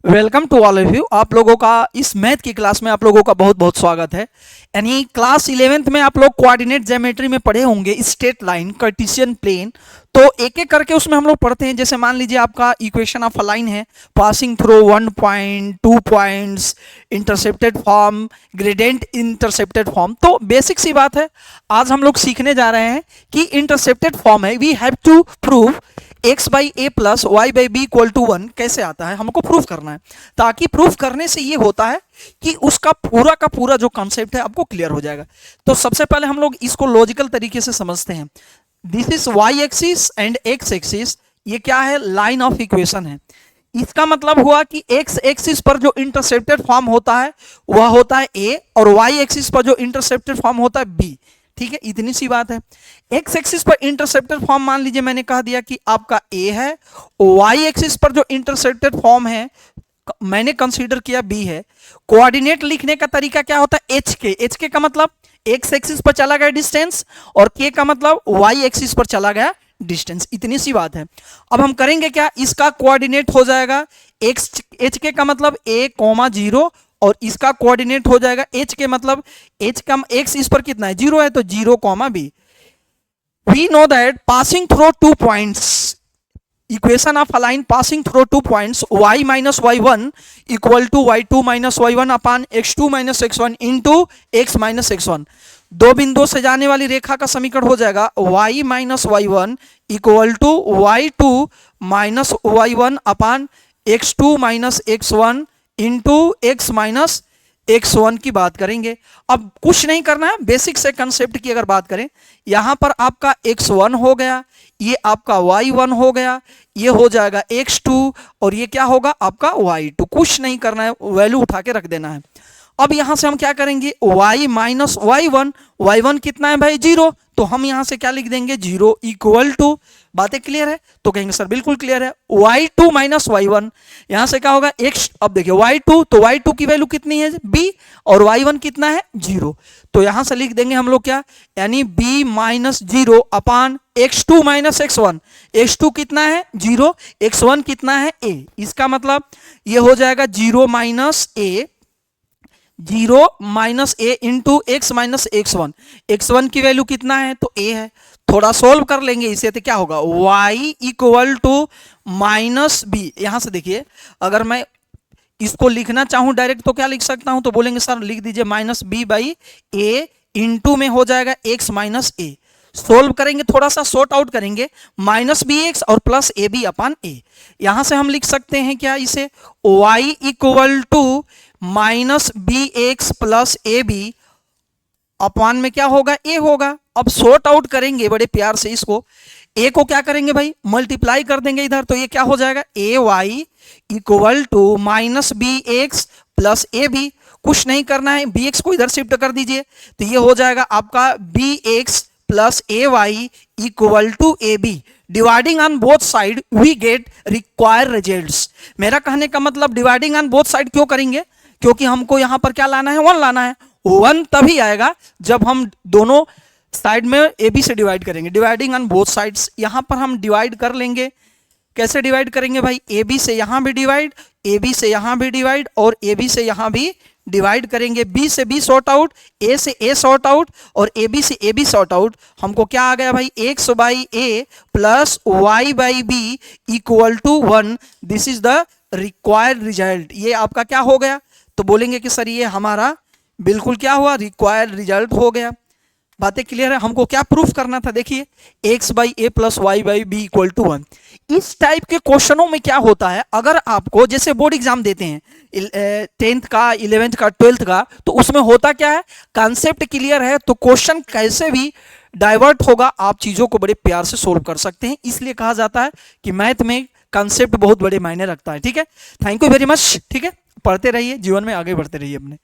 Welcome to all of you. आप लोगों का इस मैथ की क्लास में आप लोगों का बहुत बहुत स्वागत है। यानी क्लास 11th में आप लोग कोऑर्डिनेट ज्योमेट्री में पढ़े होंगे स्ट्रेट लाइन, कार्टेशियन प्लेन। तो एक एक करके उसमें हम लोग पढ़ते हैं। जैसे मान लीजिए आपका इक्वेशन ऑफ अ लाइन है, passing through 1 point, 2 points, intercepted form, gradient intercepted form. तो बेसिक सी बात है, आज हम लोग सीखने जा रहे हैं कि इंटरसेप्टेड फॉर्म है, we have to prove x by A plus Y by B equal to 1 कैसे आता है, हमको प्रूफ करना है। ताकि प्रूफ करने से ये होता है कि उसका पूरा का पूरा जो कॉन्सेप्ट है आपको क्लियर हो जाएगा। तो सबसे पहले हम लोग इसको लॉजिकल तरीके से समझते हैं। This is Y axis and X axis, ये क्या है, लाइन ऑफ इक्वेशन है। इसका मतलब हुआ कि एक्स एक्सिस पर जो इंटरसेप्टेड फॉर्म होता है वह होता है ए, और वाई एक्सिस पर जो इंटरसेप्टेड फॉर्म होता है बी। ठीक है, इतनी सी बात है। एक्स एक्सिस पर इंटरसेप्टेड फॉर्म मान लीजिए मैंने कह दिया कि आपका ए है, वाई एक्सिस पर जो इंटरसेप्टेड फॉर्म है मैंने कंसीडर किया बी है। कोऑर्डिनेट लिखने का तरीका क्या होता है, एच के। एच के का मतलब एक्स एक्सिस पर चला गया डिस्टेंस, और के का मतलब वाई एक्सिस पर चला गया डिस्टेंस। इतनी सी बात है। अब हम करेंगे क्या, इसका कोऑर्डिनेट हो जाएगा एक्स, एच के का मतलब ए कॉमा 0, और इसका कोऑर्डिनेट हो जाएगा एच के मतलब एच का एक्स इस पर कितना है, 0 है, तो 0 comma B. We know that passing through 2 points, equation of a line passing through 2 points y minus y1 equal to y2 minus y1 upon x2 minus x1 into x minus x1। दो बिंदुओं से जाने वाली रेखा का समीकरण हो जाएगा y minus y1 equal to y2 minus y1 upon x2 minus x1 into x minus x1 की बात करेंगे। अब कुछ नहीं करना है, बेसिक से कंसेप्ट की अगर बात करें, यहां पर आपका x1 हो गया, ये आपका y1 हो गया, ये हो जाएगा x2, और ये क्या होगा आपका y2। कुछ नहीं करना है, वैल्यू उठा के रख देना है। अब यहां से हम क्या करेंगे, y माइनस y1, y1 कितना है भाई 0, तो हम यहां से क्या लिख देंगे 0 इक्वल टू, बातें क्लियर है, तो कहेंगे सर बिल्कुल क्लियर है, y2 माइनस y1, यहां से क्या होगा x। अब देखिए y2, तो y2 की वैल्यू कितनी है b, और y1 कितना है 0, तो यहां से लिख देंगे हम लोग क्या, यानी b माइनस 0 अपान x2 माइनस x1। x2 कितना है 0, x1 कितना है a, इसका मतलब ये हो जाएगा 0 minus a, 0 minus A into x minus x1। x1 की वैल्यू कितना है, तो a है। थोड़ा सोल्व कर लेंगे इसे, तो क्या होगा y equal to minus B. यहां से देखिए, अगर मैं इसको लिखना चाहूं डायरेक्ट तो क्या लिख सकता हूं, तो बोलेंगे सर लिख दीजिए minus B by A, into में हो जाएगा एक्स माइनस ए। सोल्व करेंगे, थोड़ा सा सॉर्ट आउट करेंगे, माइनस बी एक्स और plus a b upon a. यहां से हम लिख सकते हैं क्या, इसे y equal to minus b x plus a b upon में क्या होगा ए होगा। अब सॉर्ट आउट करेंगे बड़े प्यार से, इसको ए को क्या करेंगे भाई, मल्टीप्लाई कर देंगे इधर, तो ये क्या हो जाएगा a Y equal to minus b x plus a b. कुछ नहीं करना है, बी एक्स को इधर शिफ्ट कर दीजिए, तो ये हो जाएगा आपका B x plus A Y equal to A B. Dividing on both side we get required results. मेरा कहने का मतलब डिवाइडिंग ऑन बोथ साइड क्यों करेंगे, क्योंकि हमको यहां पर क्या लाना है, 1 लाना है। 1 तभी आएगा जब हम दोनों साइड में ए बी से डिवाइड करेंगे। डिवाइडिंग ऑन बोथ साइड्स, यहां पर हम डिवाइड कर लेंगे। कैसे डिवाइड करेंगे भाई, ए बी से यहां भी डिवाइड, ए बी से यहां भी डिवाइड, और ए बी से यहां भी डिवाइड करेंगे। बी से बी सॉर्ट आउट, ए से ए सॉर्ट आउट, और ए बी से ए बी सॉर्ट आउट। हमको क्या आ गया भाई, X by A plus Y by B equal to 1। This is the required result. ये आपका क्या हो गया, तो बोलेंगे कि सर ये हमारा बिल्कुल क्या हुआ, रिक्वायर्ड रिजल्ट हो गया। बातें क्लियर है। हमको क्या प्रूफ करना था, देखिए X by A plus Y by B equal to 1। इस टाइप के क्वेश्चनों में क्या होता है, अगर आपको जैसे बोर्ड एग्जाम देते हैं 10th का, 11th का, 12th का, तो उसमें होता क्या है, कॉन्सेप्ट क्लियर है तो क्वेश्चन कैसे भी डाइवर्ट होगा, आप चीजों को बड़े प्यार से सोल्व कर सकते हैं। इसलिए कहा जाता है कि मैथ में कॉन्सेप्ट बहुत बड़े मायने रखता है। ठीक है, थैंक यू वेरी मच। ठीक है, पढ़ते रहिए, जीवन में आगे बढ़ते रहिए अपने।